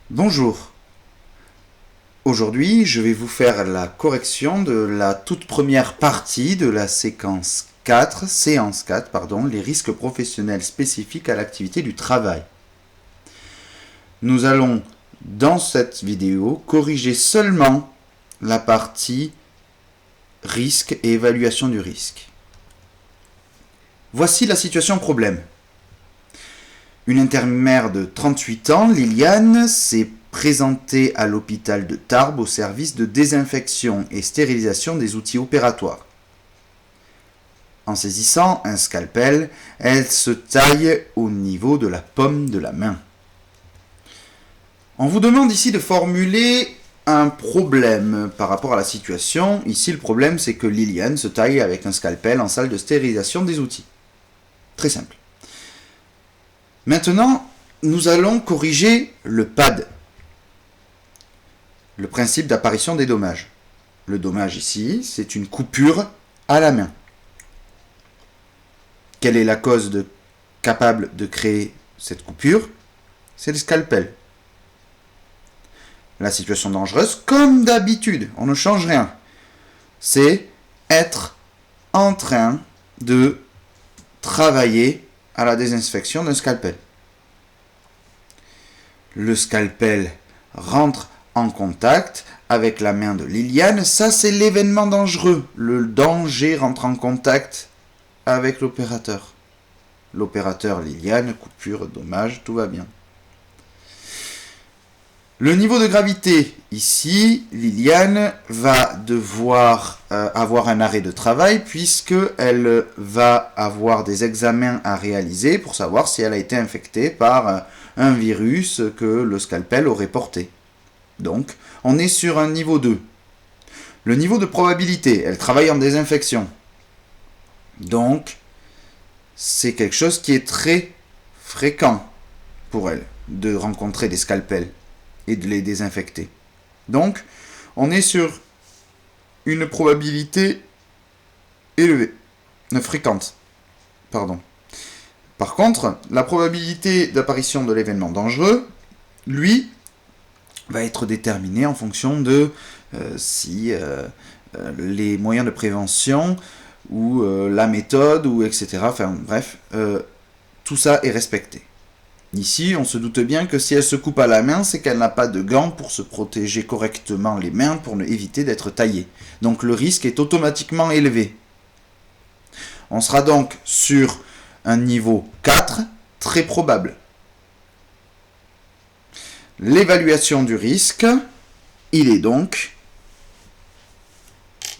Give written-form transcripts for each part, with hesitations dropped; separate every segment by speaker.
Speaker 1: Bonjour. Aujourd'hui, je vais vous faire la correction de la toute première partie de la séance 4, les risques professionnels spécifiques à l'activité du travail. Nous allons, dans cette vidéo, corriger seulement la partie risque et évaluation du risque. Voici la situation problème. Une intérimaire de 38 ans, Liliane, s'est présentée à l'hôpital de Tarbes au service de désinfection et stérilisation des outils opératoires. En saisissant un scalpel, elle se taille au niveau de la paume de la main. On vous demande ici de formuler un problème par rapport à la situation. Ici, le problème, c'est que Liliane se taille avec un scalpel en salle de stérilisation des outils. Très simple. Maintenant, nous allons corriger le PAD, le principe d'apparition des dommages. Le dommage ici, c'est une coupure à la main. Quelle est la cause capable de créer cette coupure? C'est le scalpel. La situation dangereuse, comme d'habitude, on ne change rien. C'est être en train de travailler à la désinfection d'un scalpel. Le scalpel rentre en contact avec la main de Liliane. Ça, c'est l'événement dangereux. Le danger rentre en contact avec l'opérateur. L'opérateur Liliane, coupure, dommage, tout va bien. Le niveau de gravité, ici, Liliane va devoir avoir un arrêt de travail puisqu'elle va avoir des examens à réaliser pour savoir si elle a été infectée par un virus que le scalpel aurait porté. Donc, on est sur un niveau 2. Le niveau de probabilité, elle travaille en désinfection. Donc, c'est quelque chose qui est très fréquent pour elle, de rencontrer des scalpels et de les désinfecter. Donc, on est sur une probabilité élevée, fréquente. Par contre, la probabilité d'apparition de l'événement dangereux, lui, va être déterminée en fonction de si les moyens de prévention ou la méthode, ou etc. Enfin bref, tout ça est respecté. Ici, on se doute bien que si elle se coupe à la main, c'est qu'elle n'a pas de gants pour se protéger correctement les mains pour éviter d'être taillée. Donc le risque est automatiquement élevé. On sera donc sur un niveau 4, très probable. L'évaluation du risque, il est donc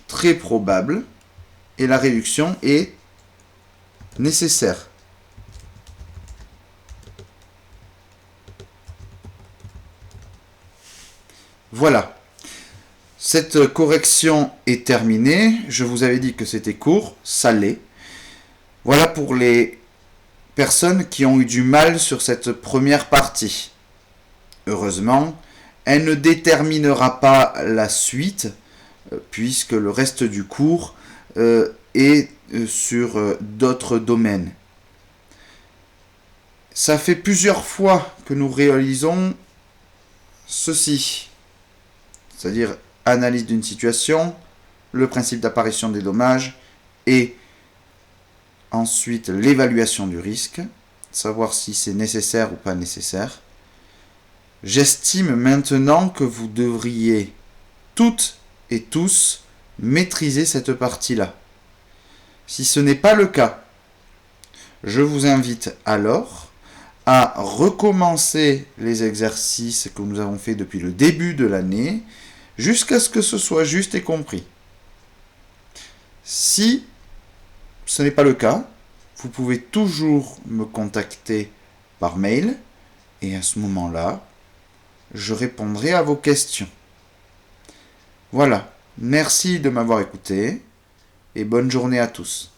Speaker 1: très probable et la réduction est nécessaire. Voilà. Cette correction est terminée. Je vous avais dit que c'était court, ça l'est. Voilà pour les personnes qui ont eu du mal sur cette première partie. Heureusement, elle ne déterminera pas la suite, puisque le reste du cours est sur d'autres domaines. Ça fait plusieurs fois que nous réalisons ceci, c'est-à-dire analyse d'une situation, le principe d'apparition des dommages et ensuite l'évaluation du risque, savoir si c'est nécessaire ou pas nécessaire. J'estime maintenant que vous devriez toutes et tous maîtriser cette partie-là. Si ce n'est pas le cas, je vous invite alors à recommencer les exercices que nous avons fait depuis le début de l'année jusqu'à ce que ce soit juste et compris. Si ce n'est pas le cas, vous pouvez toujours me contacter par mail et à ce moment-là, je répondrai à vos questions. Voilà, merci de m'avoir écouté et bonne journée à tous.